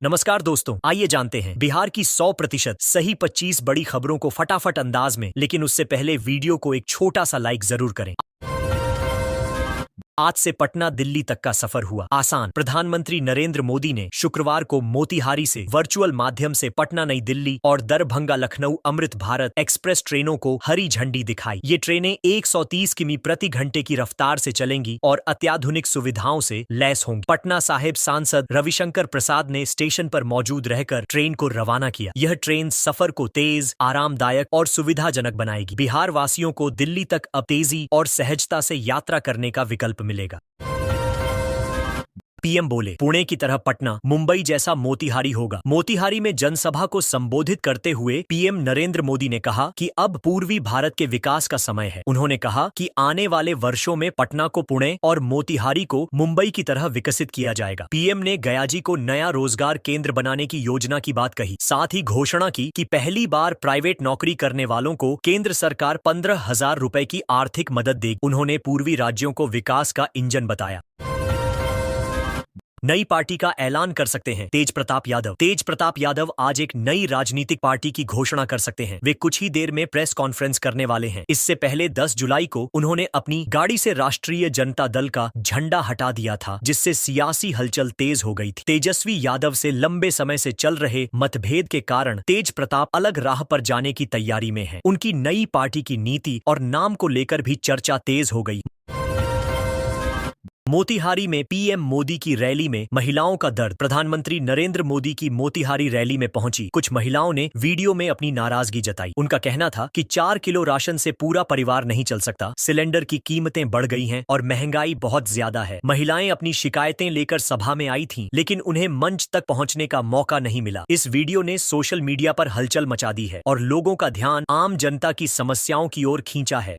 नमस्कार दोस्तों, आइए जानते हैं बिहार की 100% सही 25 बड़ी खबरों को फटाफट अंदाज में। लेकिन उससे पहले वीडियो को एक छोटा सा लाइक जरूर करें। आज से पटना दिल्ली तक का सफर हुआ आसान। प्रधानमंत्री नरेंद्र मोदी ने शुक्रवार को मोतिहारी से वर्चुअल माध्यम से पटना नई दिल्ली और दरभंगा लखनऊ अमृत भारत एक्सप्रेस ट्रेनों को हरी झंडी दिखाई। ये ट्रेनें 130 किमी प्रति घंटे की रफ्तार से चलेंगी और अत्याधुनिक सुविधाओं से लैस होंगी। पटना साहिब सांसद रविशंकर प्रसाद ने स्टेशन पर मौजूद रहकर ट्रेन को रवाना किया। यह ट्रेन सफर को तेज, आरामदायक और सुविधाजनक बनाएगी। बिहार वासियों को दिल्ली तक अब तेजी और सहजता से यात्रा करने का विकल्प मिलेगा। पीएम बोले, पुणे की तरह पटना, मुंबई जैसा मोतिहारी होगा। मोतिहारी में जनसभा को संबोधित करते हुए पीएम नरेंद्र मोदी ने कहा कि अब पूर्वी भारत के विकास का समय है। उन्होंने कहा कि आने वाले वर्षों में पटना को पुणे और मोतिहारी को मुंबई की तरह विकसित किया जाएगा। पीएम ने गयाजी को नया रोजगार केंद्र बनाने की योजना की बात कही। साथ ही घोषणा की कि पहली बार प्राइवेट नौकरी करने वालों को केंद्र सरकार 15,000 रुपए की आर्थिक मदद देगी। उन्होंने पूर्वी राज्यों को विकास का इंजन बताया। नई पार्टी का ऐलान कर सकते हैं तेज प्रताप यादव। तेज प्रताप यादव आज एक नई राजनीतिक पार्टी की घोषणा कर सकते हैं। वे कुछ ही देर में प्रेस कॉन्फ्रेंस करने वाले हैं। इससे पहले 10 जुलाई को उन्होंने अपनी गाड़ी से राष्ट्रीय जनता दल का झंडा हटा दिया था, जिससे सियासी हलचल तेज हो गई थी। तेजस्वी यादव से लंबे समय से चल रहे मतभेद के कारण तेज प्रताप अलग राह पर जाने की तैयारी में है। उनकी नई पार्टी की नीति और नाम को लेकर भी चर्चा तेज हो गई। मोतिहारी में पीएम मोदी की रैली में महिलाओं का दर्द। प्रधानमंत्री नरेंद्र मोदी की मोतिहारी रैली में पहुंची कुछ महिलाओं ने वीडियो में अपनी नाराजगी जताई। उनका कहना था कि 4 किलो राशन से पूरा परिवार नहीं चल सकता, सिलेंडर की कीमतें बढ़ गई हैं और महंगाई बहुत ज्यादा है। महिलाएं अपनी शिकायतें लेकर सभा में आई थीं, लेकिन उन्हें मंच तक पहुंचने का मौका नहीं मिला। इस वीडियो ने सोशल मीडिया पर हलचल मचा दी है और लोगों का ध्यान आम जनता की समस्याओं की ओर खींचा है।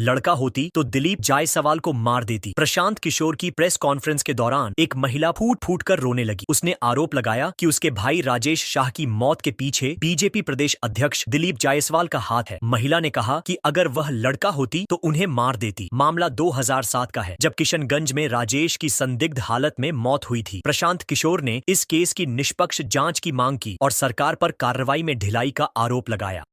लड़का होती तो दिलीप जायसवाल को मार देती। प्रशांत किशोर की प्रेस कॉन्फ्रेंस के दौरान एक महिला फूट फूट कर रोने लगी। उसने आरोप लगाया कि उसके भाई राजेश शाह की मौत के पीछे बीजेपी प्रदेश अध्यक्ष दिलीप जायसवाल का हाथ है। महिला ने कहा कि अगर वह लड़का होती तो उन्हें मार देती। मामला 2007 का है, जब किशनगंज में राजेश की संदिग्ध हालत में मौत हुई थी। प्रशांत किशोर ने इस केस की निष्पक्ष जांच की मांग की और सरकार पर कार्रवाई में ढिलाई का आरोप लगाया।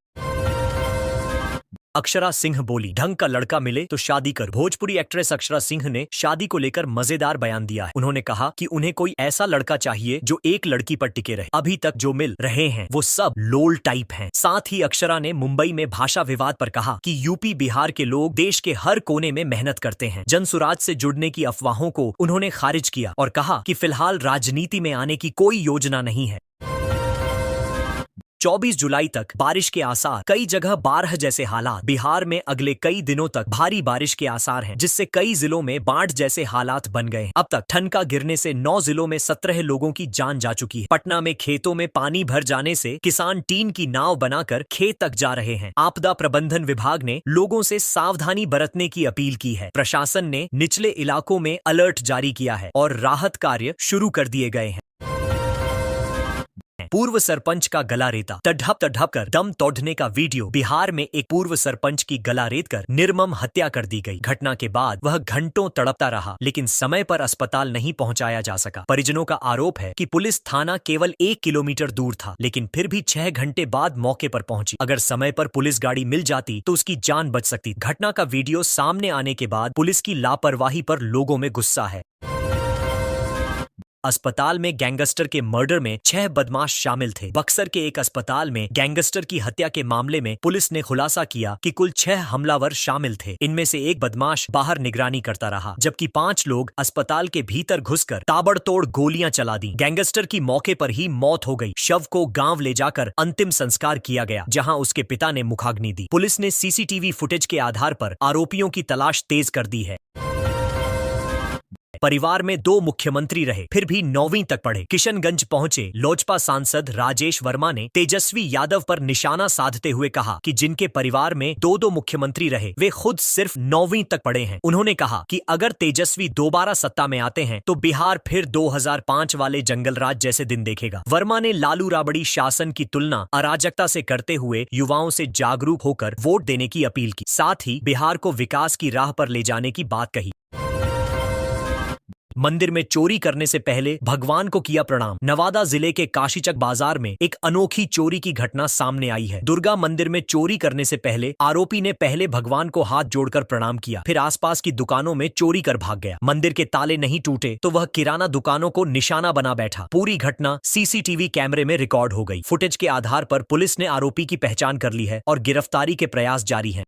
अक्षरा सिंह बोली, ढंग का लड़का मिले तो शादी कर। भोजपुरी एक्ट्रेस अक्षरा सिंह ने शादी को लेकर मजेदार बयान दिया है। उन्होंने कहा कि उन्हें कोई ऐसा लड़का चाहिए जो एक लड़की पर टिके रहे। अभी तक जो मिल रहे हैं वो सब लोल टाइप हैं। साथ ही अक्षरा ने मुंबई में भाषा विवाद पर कहा कि यूपी बिहार के लोग देश के हर कोने में मेहनत करते हैं। जनसुराज से जुड़ने की अफवाहों को उन्होंने खारिज किया और कहा कि फिलहाल राजनीति में आने की कोई योजना नहीं है। 24 जुलाई तक बारिश के आसार, कई जगह बाढ़ जैसे हालात। बिहार में अगले कई दिनों तक भारी बारिश के आसार हैं, जिससे कई जिलों में बाढ़ जैसे हालात बन गए हैं। अब तक ठनका गिरने से 9 जिलों में 17 लोगों की जान जा चुकी है। पटना में खेतों में पानी भर जाने से किसान टीन की नाव बनाकर खेत तक जा रहे हैं। आपदा प्रबंधन विभाग ने लोगों से सावधानी बरतने की अपील की है। प्रशासन ने निचले इलाकों में अलर्ट जारी किया है और राहत कार्य शुरू कर दिए गए हैं। पूर्व सरपंच का गला रेता, तड़प कर दम तोड़ने का वीडियो। बिहार में एक पूर्व सरपंच की गला रेत कर निर्मम हत्या कर दी गई। घटना के बाद वह घंटों तड़पता रहा, लेकिन समय पर अस्पताल नहीं पहुंचाया जा सका। परिजनों का आरोप है कि पुलिस थाना केवल 1 किलोमीटर दूर था, लेकिन फिर भी 6 घंटे बाद मौके पर पहुंची। अगर समय पर पुलिस गाड़ी मिल जाती तो उसकी जान बच सकती। घटना का वीडियो सामने आने के बाद पुलिस की लापरवाही पर लोगों में गुस्सा है। अस्पताल में गैंगस्टर के मर्डर में 6 बदमाश शामिल थे। बक्सर के एक अस्पताल में गैंगस्टर की हत्या के मामले में पुलिस ने खुलासा किया कि कुल 6 हमलावर शामिल थे। इनमें से एक बदमाश बाहर निगरानी करता रहा, जबकि 5 लोग अस्पताल के भीतर घुसकर ताबड़तोड़ गोलियां चला दी। गैंगस्टर की मौके पर ही मौत हो गई। शव को गांव ले जाकर अंतिम संस्कार किया गया, जहां उसके पिता ने मुखाग्नि दी। पुलिस ने सीसीटीवी फुटेज के आधार पर आरोपियों की तलाश तेज कर दी है। परिवार में 2 मुख्यमंत्री रहे, फिर भी 9वीं तक पढ़े। किशनगंज पहुंचे लोजपा सांसद राजेश वर्मा ने तेजस्वी यादव पर निशाना साधते हुए कहा कि जिनके परिवार में 2 मुख्यमंत्री रहे वे खुद सिर्फ 9वीं तक पढ़े हैं। उन्होंने कहा कि अगर तेजस्वी दोबारा सत्ता में आते हैं तो बिहार फिर 2005 वाले जंगल राज जैसे दिन देखेगा। वर्मा ने लालू राबड़ी शासन की तुलना अराजकता से करते हुए युवाओं से जागरूक होकर वोट देने की अपील की। साथ ही बिहार को विकास की राह पर ले जाने की बात कही। मंदिर में चोरी करने से पहले भगवान को किया प्रणाम। नवादा जिले के काशीचक बाजार में एक अनोखी चोरी की घटना सामने आई है। दुर्गा मंदिर में चोरी करने से पहले आरोपी ने पहले भगवान को हाथ जोड़कर प्रणाम किया, फिर आसपास की दुकानों में चोरी कर भाग गया। मंदिर के ताले नहीं टूटे तो वह किराना दुकानों को निशाना बना बैठा। पूरी घटना सीसीटीवी कैमरे में रिकॉर्ड हो गई। फुटेज के आधार पर पुलिस ने आरोपी की पहचान कर ली है और गिरफ्तारी के प्रयास जारी हैं।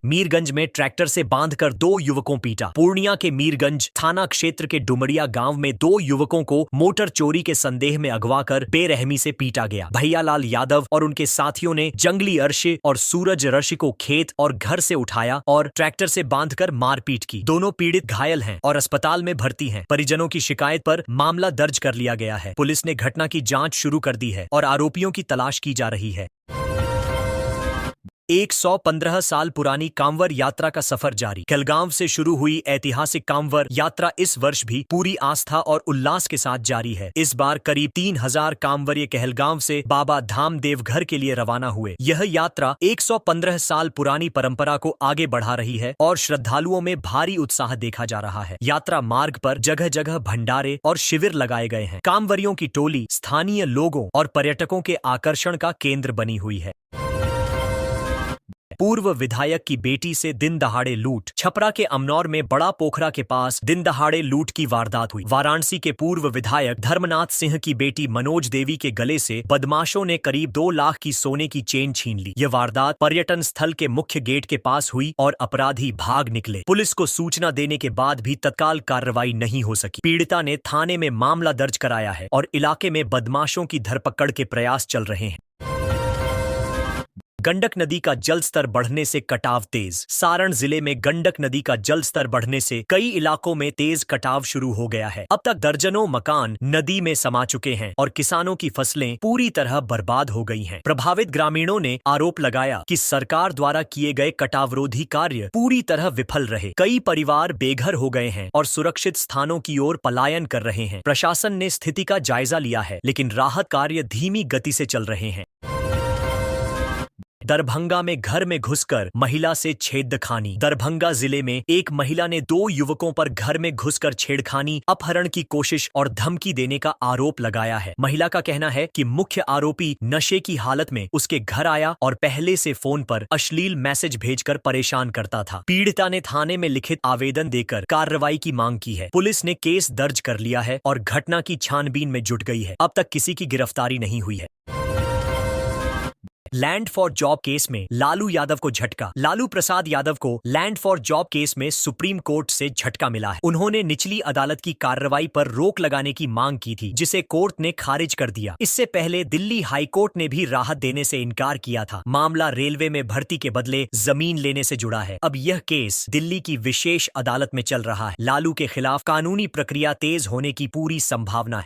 मीरगंज में ट्रैक्टर से बांधकर 2 युवकों पीटा। पूर्णिया के मीरगंज थाना क्षेत्र के डुमरिया गांव में 2 युवकों को मोटर चोरी के संदेह में अगवा कर बेरहमी से पीटा गया। भैयालाल यादव और उनके साथियों ने जंगली अर्शी और सूरज अर्शी को खेत और घर से उठाया और ट्रैक्टर से बांधकर मारपीट की। दोनों पीड़ित घायल हैं और अस्पताल में भर्ती हैं। परिजनों की शिकायत पर मामला दर्ज कर लिया गया है। पुलिस ने घटना की जांच शुरू कर दी है और आरोपियों की तलाश की जा रही है। 115 साल पुरानी कांवर यात्रा का सफर जारी। कहलगांव से शुरू हुई ऐतिहासिक कांवर यात्रा इस वर्ष भी पूरी आस्था और उल्लास के साथ जारी है। इस बार करीब 3000 कांवरिये कहलगांव से बाबा धाम देवघर के लिए रवाना हुए। यह यात्रा 115 साल पुरानी परंपरा को आगे बढ़ा रही है और श्रद्धालुओं में भारी उत्साह देखा जा रहा है। यात्रा मार्ग पर जगह जगह भंडारे और शिविर लगाए गए हैं। कांवरियों की टोली स्थानीय लोगों और पर्यटकों के आकर्षण का केंद्र बनी हुई है। पूर्व विधायक की बेटी से दिन दहाड़े लूट। छपरा के अमनौर में बड़ा पोखरा के पास दिन दहाड़े लूट की वारदात हुई। वाराणसी के पूर्व विधायक धर्मनाथ सिंह की बेटी मनोज देवी के गले से बदमाशों ने करीब 2 लाख की सोने की चेन छीन ली। यह वारदात पर्यटन स्थल के मुख्य गेट के पास हुई और अपराधी भाग निकले। पुलिस को सूचना देने के बाद भी तत्काल कार्रवाई नहीं हो सकी। पीड़िता ने थाने में मामला दर्ज कराया है और इलाके में बदमाशों की धरपकड़ के प्रयास चल रहे हैं। गंडक नदी का जलस्तर बढ़ने से कटाव तेज। सारण जिले में गंडक नदी का जलस्तर बढ़ने से कई इलाकों में तेज कटाव शुरू हो गया है। अब तक दर्जनों मकान नदी में समा चुके हैं और किसानों की फसलें पूरी तरह बर्बाद हो गई हैं। प्रभावित ग्रामीणों ने आरोप लगाया कि सरकार द्वारा किए गए कटावरोधी कार्य पूरी तरह विफल रहे। कई परिवार बेघर हो गए हैं और सुरक्षित स्थानों की ओर पलायन कर रहे हैं। प्रशासन ने स्थिति का जायजा लिया है, लेकिन राहत कार्य धीमी गति से चल रहे हैं। दरभंगा में घर में घुसकर महिला से छेड़खानी। दरभंगा जिले में एक महिला ने 2 युवकों पर घर में घुसकर छेड़खानी, अपहरण की कोशिश और धमकी देने का आरोप लगाया है। महिला का कहना है कि मुख्य आरोपी नशे की हालत में उसके घर आया और पहले से फोन पर अश्लील मैसेज भेजकर परेशान करता था। पीड़िता ने थाने में लिखित आवेदन देकर कार्रवाई की मांग की है। पुलिस ने केस दर्ज कर लिया है और घटना की छानबीन में जुट गई है। अब तक किसी की गिरफ्तारी नहीं हुई है। लैंड फॉर जॉब केस में लालू यादव को झटका। लालू प्रसाद यादव को लैंड फॉर जॉब केस में सुप्रीम कोर्ट से झटका मिला है। उन्होंने निचली अदालत की कार्रवाई पर रोक लगाने की मांग की थी, जिसे कोर्ट ने खारिज कर दिया। इससे पहले दिल्ली हाई कोर्ट ने भी राहत देने से इनकार किया था। मामला रेलवे में भर्ती के बदले जमीन लेने से जुड़ा है। अब यह केस दिल्ली की विशेष अदालत में चल रहा है। लालू के खिलाफ कानूनी प्रक्रिया तेज होने की पूरी संभावना है।